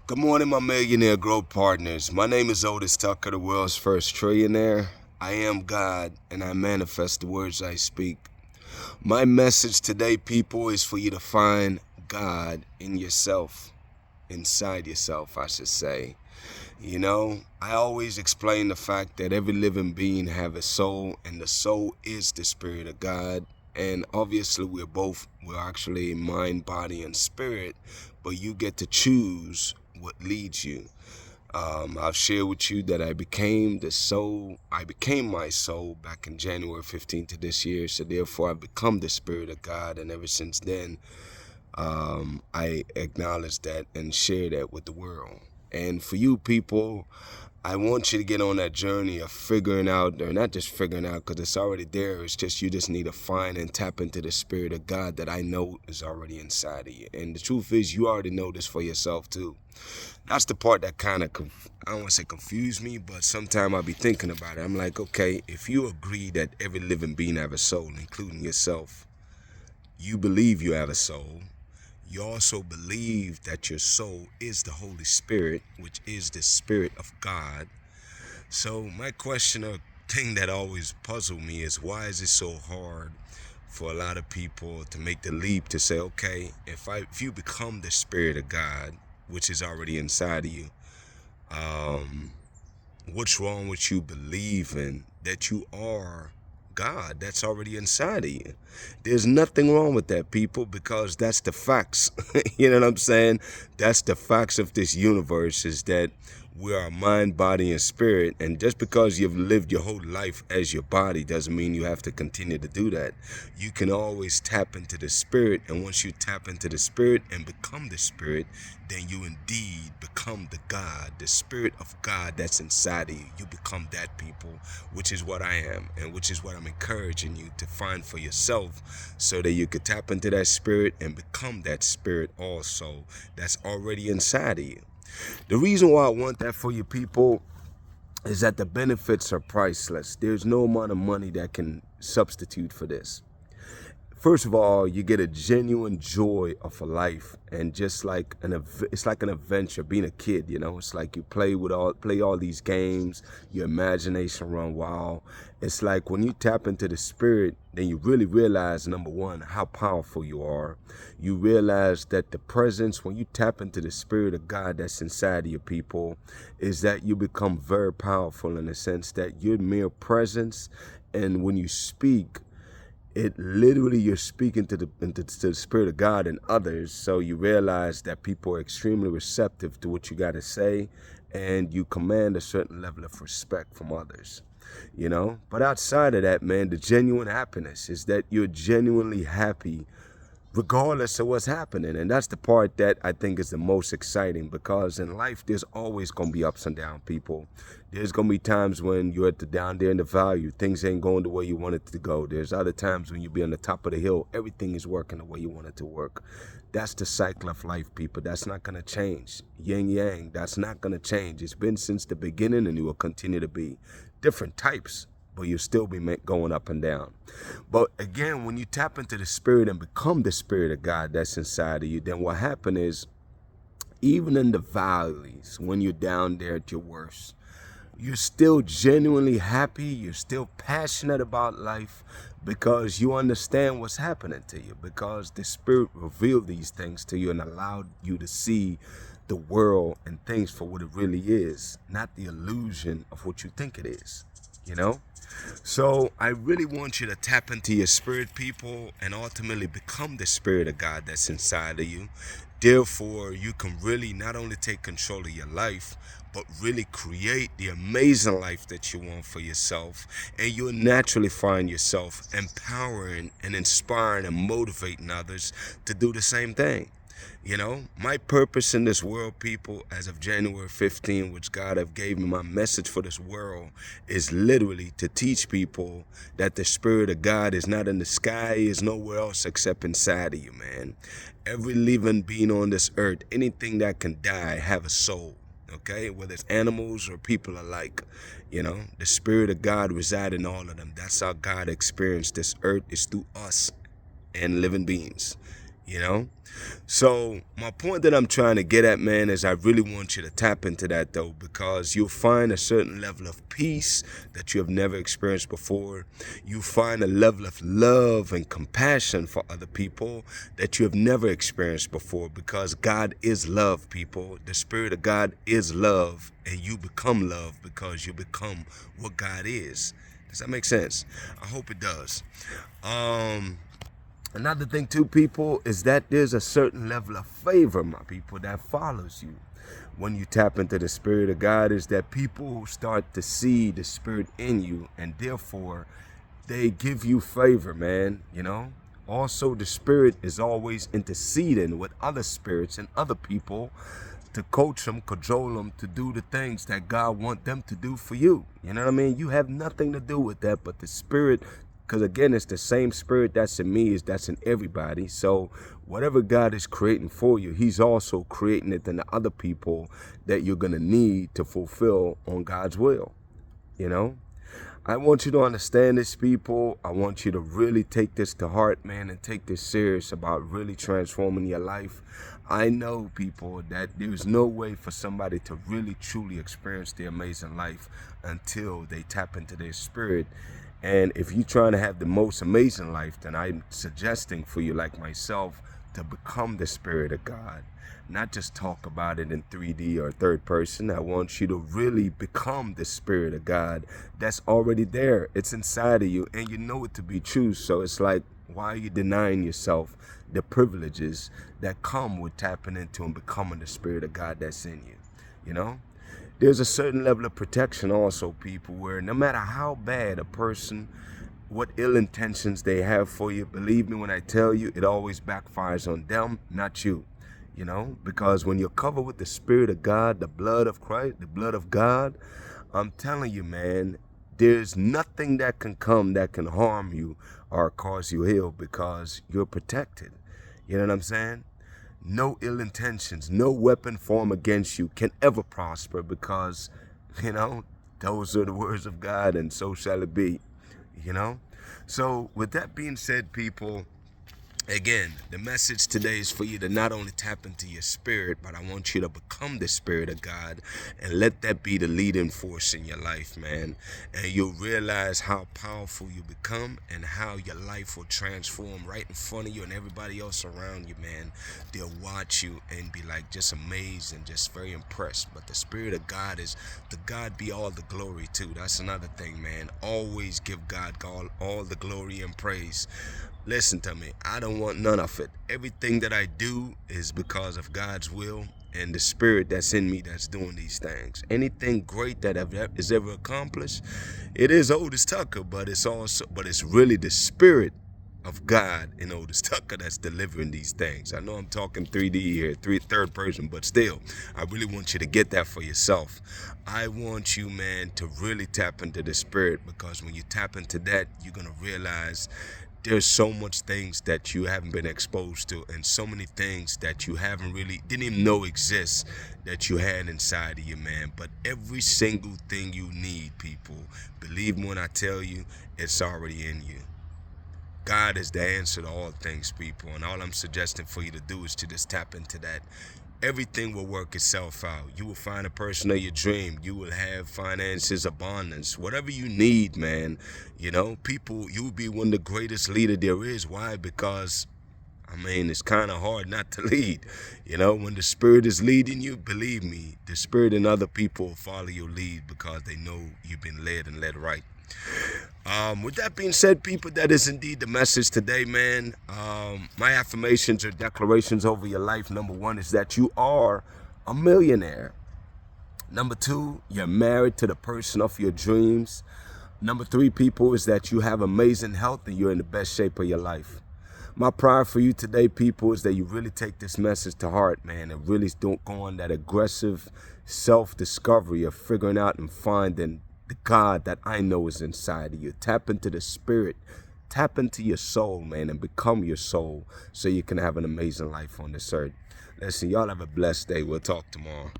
Good morning, my millionaire growth partners. My name is Otis Tucker, the world's first trillionaire. I am God, and I manifest the words I speak. My message today, people, is for you to find God in yourself, inside yourself, I should say. I always explain the fact that every living being have a soul, and the soul is the spirit of God. And obviously, we're actually mind, body, and spirit, but you get to choose what leads you. I'll share with you that I became my soul back in January 15th of this year. So therefore, I've become the spirit of God. And ever since then, I acknowledge that and share that with the world. And for you people, I want you to get on that journey of figuring out, or not just figuring out because it's already there. It's just you just need to find and tap into the spirit of God that I know is already inside of you. And the truth is, you already know this for yourself too. That's the part that kind of, I don't want to say confuse me, but sometimes I'll be thinking about it. I'm like, okay, if you agree that every living being have a soul, including yourself, you believe you have a soul. You also believe that your soul is the Holy Spirit, which is the Spirit of God. So my question or thing that always puzzled me is, why is it so hard for a lot of people to make the leap to say, okay, if you become the Spirit of God, which is already inside of you, what's wrong with you believing that you are God that's already inside of you? There's nothing wrong with that, people, because that's the facts. You know what I'm saying? That's the facts of this universe, is that we are mind, body, and spirit. And just because you've lived your whole life as your body doesn't mean you have to continue to do that. You can always tap into the spirit. And once you tap into the spirit and become the spirit, then you indeed become the God, the spirit of God that's inside of you. You become that, people, which is what I am, and which is what I'm encouraging you to find for yourself, so that you could tap into that spirit and become that spirit also that's already inside of you. The reason why I want that for you people is that the benefits are priceless. There's no amount of money that can substitute for this. First of all, you get a genuine joy of a life, and just like it's like an adventure. Being a kid, it's like you play all these games. Your imagination run wild. It's like when you tap into the spirit, then you really realize, number one, how powerful you are. You realize that the presence, when you tap into the spirit of God that's inside of your people, is that you become very powerful, in the sense that your mere presence, and when you speak, it literally, you're speaking to the spirit of God and others. So you realize that people are extremely receptive to what you got to say, and you command a certain level of respect from others. But outside of that, man, the genuine happiness is that you're genuinely happy regardless of what's happening. And that's the part that I think is the most exciting, because in life, there's always going to be ups and downs, people. There's going to be times when you're at the down there in the valley, things ain't going the way you want it to go. There's other times when you be on the top of the hill, everything is working the way you want it to work. That's the cycle of life, people. That's not going to change. Yin yang, that's not going to change. It's been since the beginning, and it will continue to be. Different types, but you'll still be going up and down. But again, when you tap into the spirit and become the spirit of God that's inside of you, then what happens is, even in the valleys, when you're down there at your worst, you're still genuinely happy. You're still passionate about life, because you understand what's happening to you, because the spirit revealed these things to you and allowed you to see the world and things for what it really is, not the illusion of what you think it is, So I really want you to tap into your spirit, people, and ultimately become the spirit of God that's inside of you. Therefore, you can really not only take control of your life, but really create the amazing life that you want for yourself. And you'll naturally find yourself empowering and inspiring and motivating others to do the same thing. My purpose in this world, people, as of January 15, which God have gave me, my message for this world, is literally to teach people that the spirit of God is not in the sky, is nowhere else except inside of you, man. Every living being on this earth, anything that can die, have a soul. Okay, whether it's animals or people alike, the spirit of God reside in all of them. That's how God experienced this earth, is through us and living beings. you know? So my point that I'm trying to get at, man, is I really want you to tap into that, though, because you'll find a certain level of peace that you have never experienced before. You find a level of love and compassion for other people that you have never experienced before, because God is love, people. The Spirit of God is love, and you become love because you become what God is. Does that make sense? I hope it does. Another thing too, people, is that there's a certain level of favor, my people, that follows you when you tap into the Spirit of God. Is that people start to see the Spirit in you, and therefore they give you favor, man, you know? Also, the Spirit is always interceding with other spirits and other people to coach them, cajole them to do the things that God wants them to do for you. You know what I mean? You have nothing to do with that, but the Spirit, because again, it's the same Spirit that's in me, is that's in everybody. So whatever God is creating for you, He's also creating it in the other people that you're going to need to fulfill on God's will, you know? I want you to understand this, people. I want you to really take this to heart, man, and take this serious about really transforming your life. I know, people, that there's no way for somebody to really truly experience their amazing life until they tap into their spirit. And if you're trying to have the most amazing life, then I'm suggesting for you, like myself, to become the Spirit of God. Not just talk about it in 3D or third person. I want you to really become the Spirit of God that's already there. It's inside of you, and you know it to be true. So it's like, why are you denying yourself the privileges that come with tapping into and becoming the Spirit of God that's in you? You know? There's a certain level of protection also, people, where no matter how bad a person, what ill intentions they have for you, believe me when I tell you, it always backfires on them, not you. You know, because when you're covered with the Spirit of God, the blood of Christ, the blood of God, I'm telling you, man, there's nothing that can come that can harm you or cause you ill, because you're protected. You know what I'm saying? No ill intentions, no weapon formed against you can ever prosper, because, you know, those are the words of God, and so shall it be, you know? So with that being said, people, again, the message today is for you to not only tap into your spirit, but I want you to become the Spirit of God and let that be the leading force in your life, man. And you'll realize how powerful you become and how your life will transform right in front of you, and everybody else around you, man. They'll watch you and be like just amazed and just very impressed. But the Spirit of God is, to God be all the glory too. That's another thing, man. Always give God all the glory and praise. Listen to me, I don't want none of it. Everything that I do is because of God's will and the Spirit that's in me that's doing these things. Anything great that is ever accomplished, it is Otis Tucker, but it's really the Spirit of God in Otis Tucker that's delivering these things. I know I'm talking 3D here, third person, but still, I really want you to get that for yourself. I want you, man, to really tap into the Spirit, because when you tap into that, you're going to realize there's so much things that you haven't been exposed to, and so many things that you didn't even know exist, that you had inside of you, man. But every single thing you need, people, believe me when I tell you, it's already in you. God is the answer to all things, people, and all I'm suggesting for you to do is to just tap into that. Everything will work itself out. You will find a person of your dream. You will have finances, abundance, whatever you need, man. You know, people, you will be one of the greatest leaders there is. Why? Because, I mean, it's kind of hard not to lead. You know, when the Spirit is leading you, believe me, the Spirit and other people will follow your lead because they know you've been led and led right. With that being said, people, that is indeed the message today, man. My affirmations or declarations over your life. Number one is that you are a millionaire. Number two, you're married to the person of your dreams. Number three, people, is that you have amazing health and you're in the best shape of your life. My prayer for you today, people, is that you really take this message to heart, man, and really don't go on that aggressive self-discovery of figuring out and finding the God that I know is inside of you. Tap into the Spirit. Tap into your soul, man, and become your soul so you can have an amazing life on this earth. Listen, y'all have a blessed day. We'll talk tomorrow.